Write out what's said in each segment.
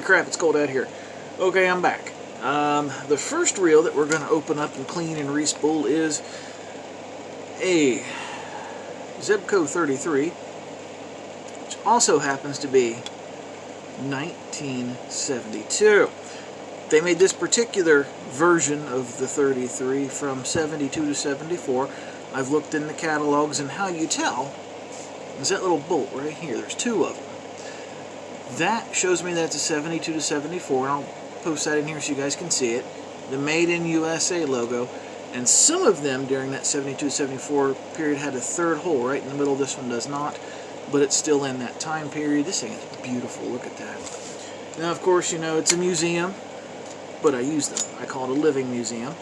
crap, it's cold out here. Okay, I'm back. The first reel that we're going to open up and clean and re-spool is a Zebco 33, which also happens to be 1972. They made this particular version of the 33 from 72 to 74. I've looked in the catalogs, and how you tell is that little bolt right here. There's two of them. That shows me that it's a 72 to 74, and I'll post that in here so you guys can see it. The Made in USA logo, and some of them during that 72 to 74 period had a third hole right in the middle. This one does not, but it's still in that time period. This thing is beautiful. Look at that. Now, of course, you know it's a museum, but I use them. I call it a living museum.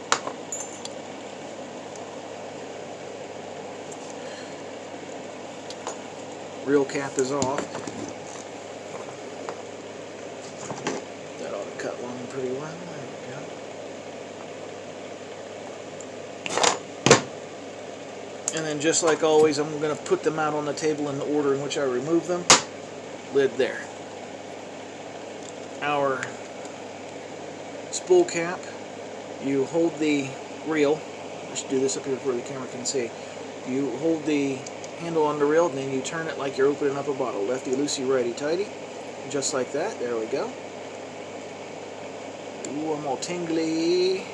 Reel cap is off. That ought to cut one pretty well. There we go. And then, just like always, I'm going to put them out on the table in the order in which I remove them. Lid there. Our spool cap, you hold the reel. I should do this up here where the camera can see. You hold the handle on the reel, and then you turn it like you're opening up a bottle. Lefty loosey, righty tighty. Just like that. There we go. Ooh, I'm all tingly.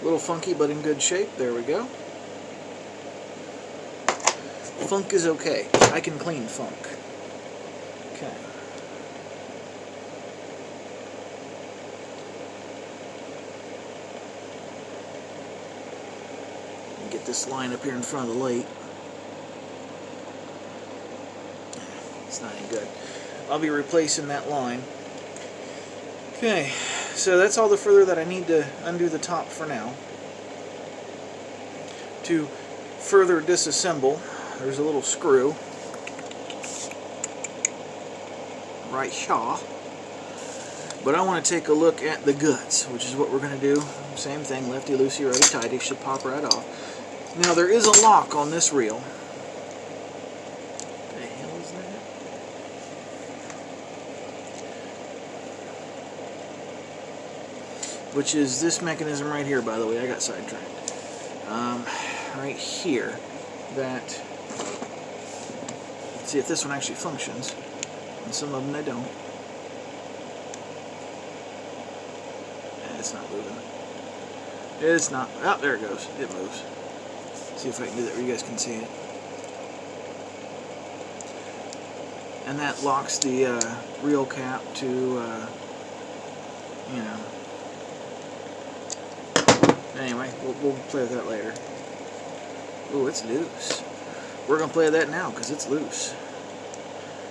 A little funky, but in good shape. There we go. Funk is okay. I can clean funk. Okay. Get this line up here in front of the light. It's not any good. I'll be replacing that line. Okay, so that's all the further that I need to undo the top for now. To further disassemble, there's a little screw right here. But I want to take a look at the guts, which is what we're going to do. Same thing, lefty loosey, righty tighty, should pop right off. Now there is a lock on this reel. What the hell is that? Which is this mechanism right here, by the way. I got sidetracked. Right here. That. Let's see if this one actually functions. And some of them they don't. It's not moving. It's not. Oh, there it goes. It moves. See if I can do that where you guys can see it. And that locks the reel cap to, you know. Anyway, we'll play with that later. Ooh, it's loose. We're going to play with that now because it's loose.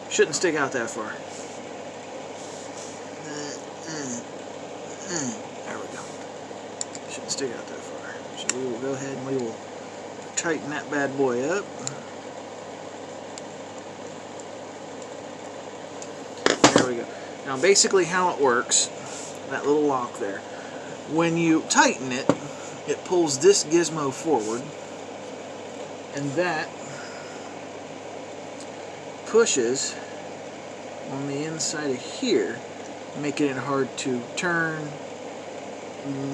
Shouldn't stick out that far. There we go. Shouldn't stick out that far. So we will go ahead and we will tighten that bad boy up. There we go. Now basically how it works, that little lock there, when you tighten it, it pulls this gizmo forward, and that pushes on the inside of here, making it hard to turn,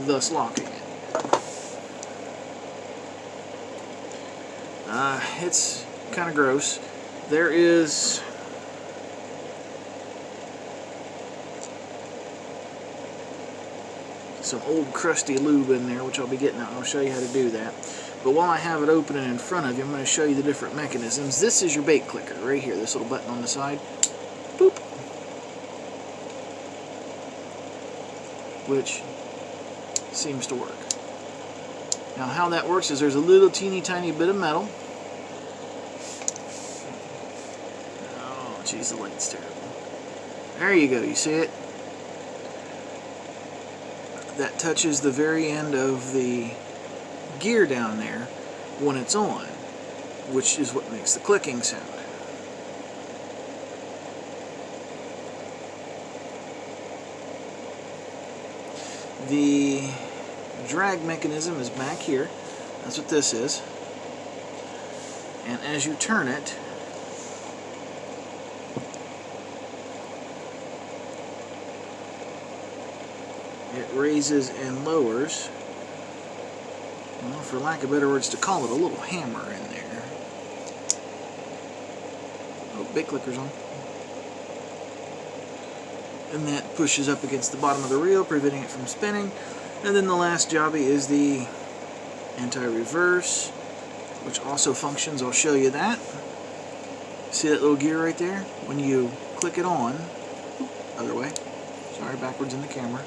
thus locking it. It's kind of gross. There is some old crusty lube in there, which I'll be getting out, and I'll show you how to do that. But while I have it open and in front of you, I'm going to show you the different mechanisms. This is your bait clicker right here, this little button on the side. Boop. Which seems to work. Now how that works is there's a little teeny tiny bit of metal. Oh geez, the light's terrible. There you go, you see it? That touches the very end of the gear down there when it's on, which is what makes the clicking sound. The drag mechanism is back here. That's what this is. And as you turn it, it raises and lowers. Well, for lack of better words, to call it, a little hammer in there. Oh, big clicker's on. And that pushes up against the bottom of the reel, preventing it from spinning. And then the last jobby is the anti-reverse, which also functions. I'll show you that. See that little gear right there? When you click it on, other way, sorry, backwards in the camera.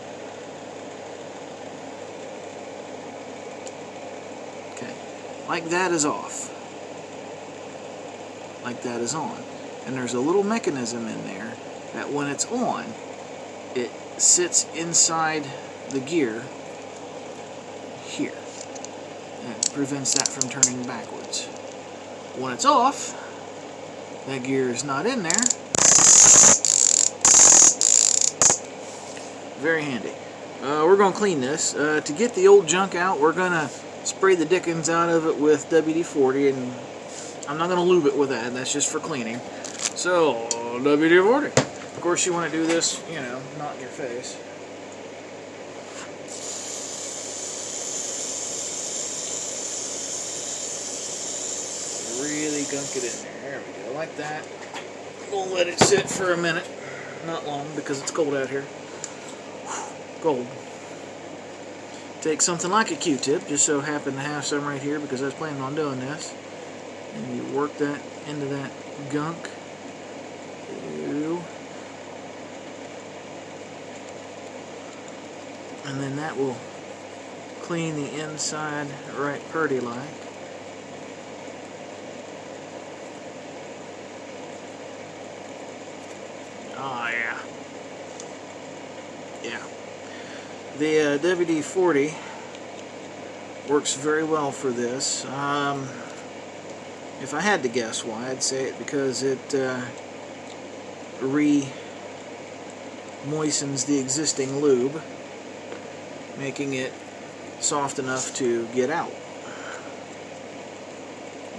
Okay, like that is off. Like that is on. And there's a little mechanism in there that when it's on, it sits inside the gear here. And it prevents that from turning backwards. When it's off, that gear is not in there. Very handy. We're going to clean this. To get the old junk out, we're going to spray the dickens out of it with WD-40, and I'm not going to lube it with that. That's just for cleaning. So, WD-40. Of course, you want to do this, you know, not in your face. Really gunk it in there. There we go, like that. We'll let it sit for a minute. Not long, because it's cold out here. Cold. Take something like a Q-tip, just so happen to have some right here because I was planning on doing this. And you work that into that gunk. Ew. And then that will clean the inside right purty like. Oh yeah. Yeah. The WD-40 works very well for this. If I had to guess why, I'd say it because it re-moistens the existing lube, making it soft enough to get out.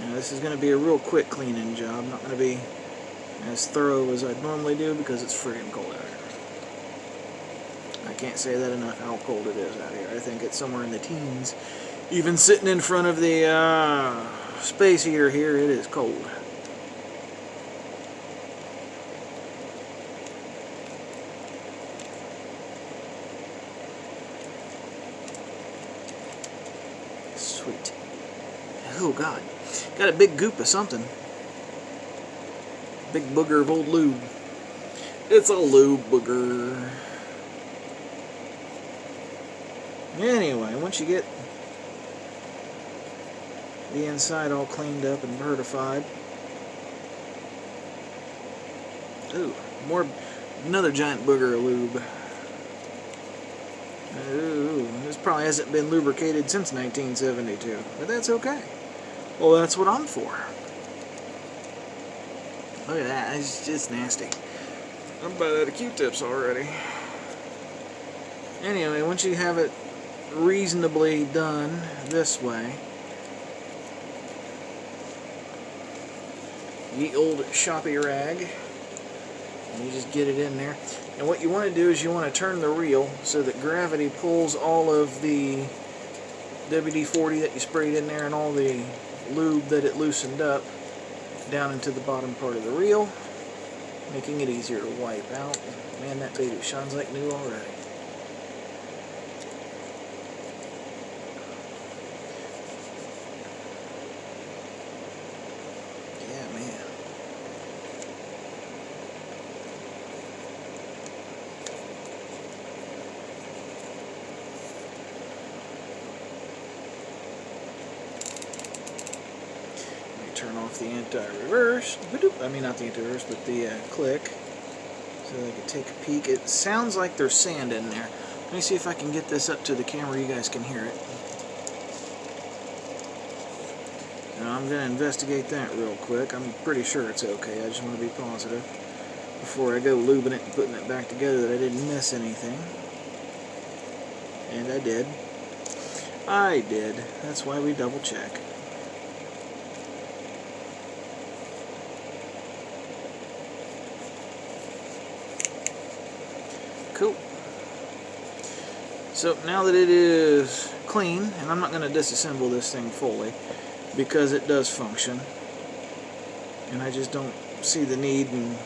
Now, this is going to be a real quick cleaning job, not going to be as thorough as I'd normally do because it's friggin' cold out here. I can't say that enough how cold it is out here. I think it's somewhere in the teens. Even sitting in front of the space heater here, it is cold. Sweet. Oh God, got a big goop of something. Big booger of old lube. It's a lube booger. Anyway, once you get the inside all cleaned up and vertified. Ooh, another giant booger of lube. Ooh, this probably hasn't been lubricated since 1972, but that's okay. Well, that's what I'm for. Look at that, it's just nasty. I'm about out of Q-tips already. Anyway, once you have it reasonably done this way, the old shoppy rag, and you just get it in there. And what you want to do is you want to turn the reel so that gravity pulls all of the WD-40 that you sprayed in there and all the lube that it loosened up down into the bottom part of the reel, making it easier to wipe out. Man, that baby shines like new already. Turn off the anti-reverse. I mean, not the anti-reverse, but the click, so I can take a peek. It sounds like there's sand in there. Let me see if I can get this up to the camera. You guys can hear it. Now, I'm going to investigate that real quick. I'm pretty sure it's okay. I just want to be positive before I go lubing it and putting it back together that I didn't miss anything. And I did. I did. That's why we double check. Cool. So now that it is clean, and I'm not going to disassemble this thing fully because it does function, and I just don't see the need in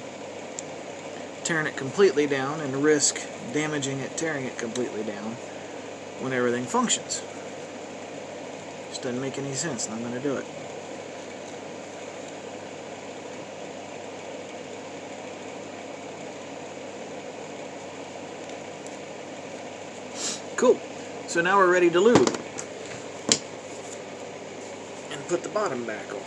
tearing it completely down and risk damaging it, tearing it completely down when everything functions. Just doesn't make any sense, and I'm going to do it. Cool. So now we're ready to lube and put the bottom back on.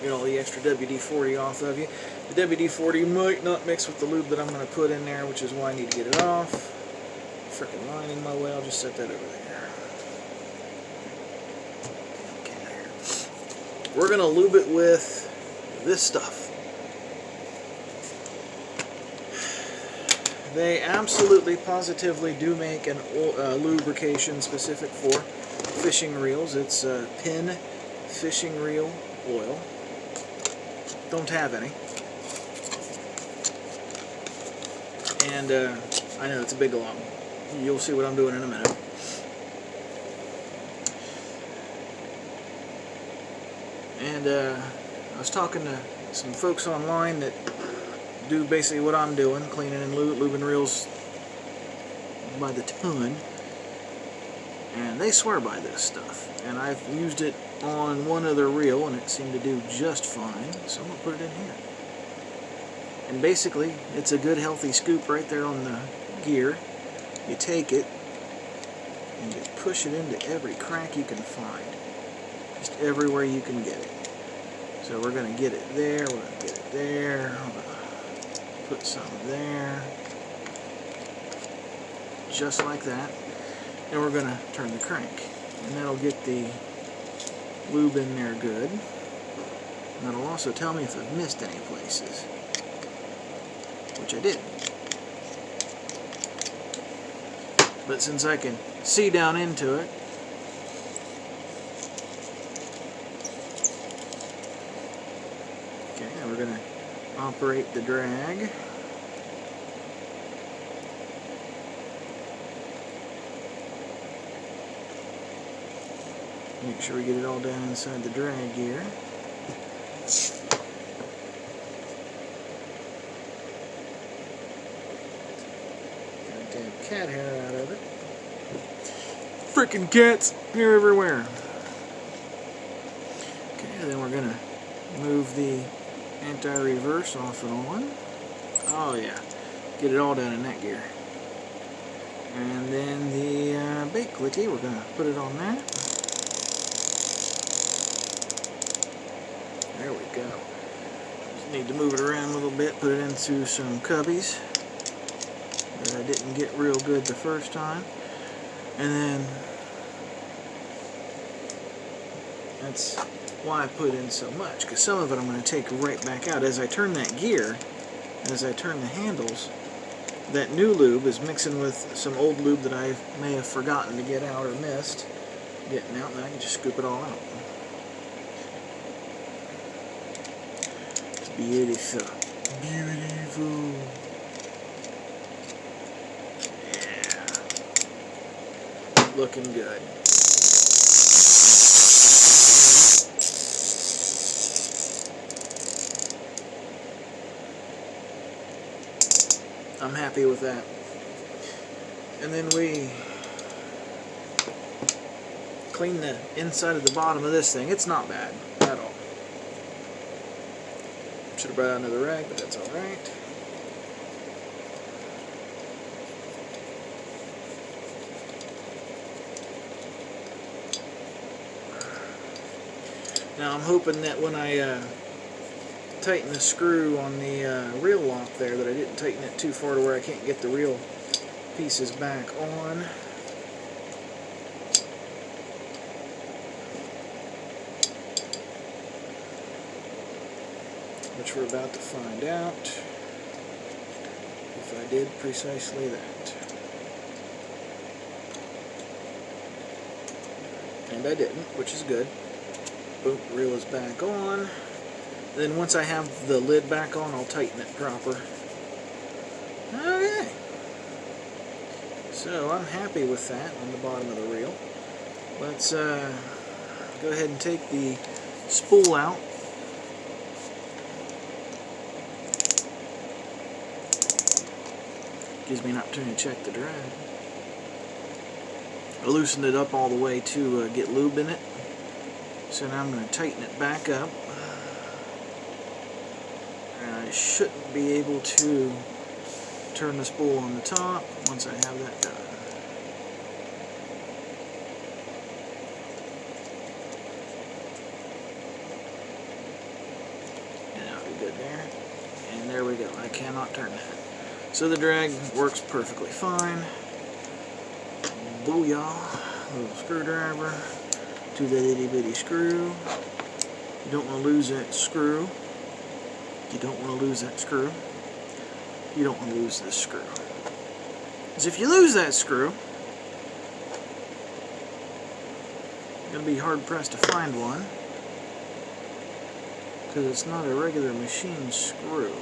Get all the extra WD-40 off of you. The WD-40 might not mix with the lube that I'm going to put in there, which is why I need to get it off. Frickin' line in my way, I'll just set that over there. Okay. We're going to lube it with this stuff. They absolutely, positively do make an lubrication specific for fishing reels. It's Pin fishing reel oil. Don't have any. And I know it's a big lump. You'll see what I'm doing in a minute. And I was talking to some folks online that do basically what I'm doing, cleaning and lubing reels by the ton, and they swear by this stuff. And I've used it on one other reel and it seemed to do just fine, so I'm going to put it in here. And basically it's a good healthy scoop right there on the gear. You take it and you push it into every crack you can find, just everywhere you can get it. So we're going to get it there, we're going to get it there, put some there, just like that, and we're going to turn the crank, and that'll get the lube in there good, and that'll also tell me if I've missed any places, which I did. But since I can see down into it, okay, now we're going to operate the drag. Make sure we get it all down inside the drag gear. Goddamn cat hair out of it. Frickin' cats! They're everywhere. Okay, then we're gonna move the anti-reverse off and on. Oh yeah, get it all down in that gear. And then the bait clicky, we're going to put it on there. There we go. Just need to move it around a little bit, put it into some cubbies that I didn't get real good the first time. And then that's why I put in so much, because some of it I'm going to take right back out. As I turn that gear, as I turn the handles, that new lube is mixing with some old lube that I may have forgotten to get out or missed getting out, and I can just scoop it all out. It's beautiful. Beautiful. Yeah. Looking good. I'm happy with that. And then we clean the inside of the bottom of this thing. It's not bad at all. Should have brought out another rag, but that's alright. Now I'm hoping that when I tighten the screw on the reel lock there, that I didn't tighten it too far to where I can't get the reel pieces back on. Which we're about to find out if I did precisely that. and I didn't, which is good. Boom, reel is back on. Then once I have the lid back on, I'll tighten it proper. Okay. So I'm happy with that on the bottom of the reel. Let's go ahead and take the spool out. Gives me an opportunity to check the drag. I loosened it up all the way to get lube in it. So now I'm going to tighten it back up. And I shouldn't be able to turn the spool on the top once I have that done. And that'll be good there. And there we go. I cannot turn that. So the drag works perfectly fine. Booyah. Little screwdriver to the itty bitty screw. You don't want to lose that screw. You don't want to lose that screw. You don't want to lose this screw. Because if you lose that screw, you're going to be hard pressed to find one. Because it's not a regular machine screw.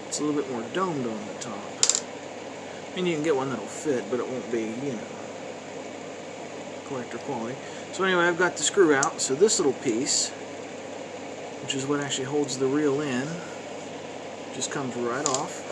It's a little bit more domed on the top. I mean, you can get one that'll fit, but it won't be, you know, collector quality. So anyway, I've got the screw out. So this little piece, which is what actually holds the reel in, just comes right off.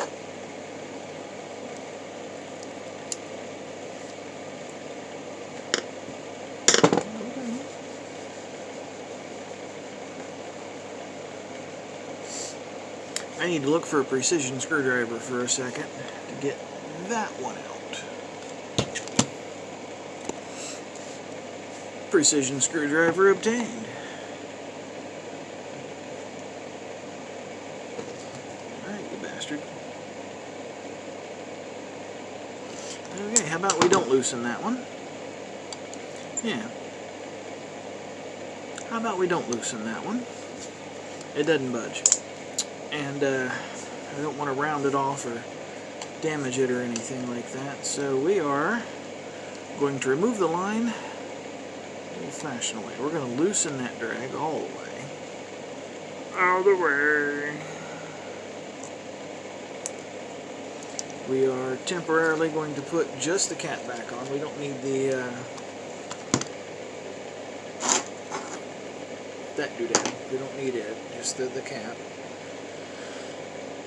I need to look for a precision screwdriver for a second to get that one out. Precision screwdriver obtained. Alright, you bastard. Okay, how about we don't loosen that one? Yeah. How about we don't loosen that one? It doesn't budge. And I don't want to round it off or damage it or anything like that. So we are going to remove the line old-fashioned way. We're going to loosen that drag all the way. All the way. We are temporarily going to put just the cap back on. We don't need the that doodad. We don't need it. Just the cap.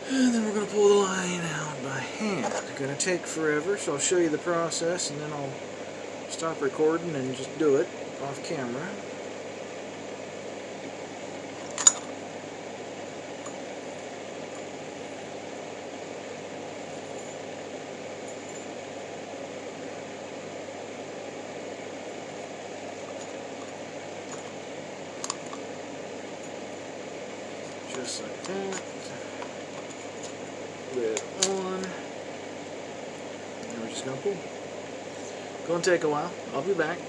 And then we're going to pull the line out by hand. It's going to take forever, so I'll show you the process and then I'll stop recording and just do it off camera. Just like that. Lid on. And we're just going to pull. Going to take a while. I'll be back.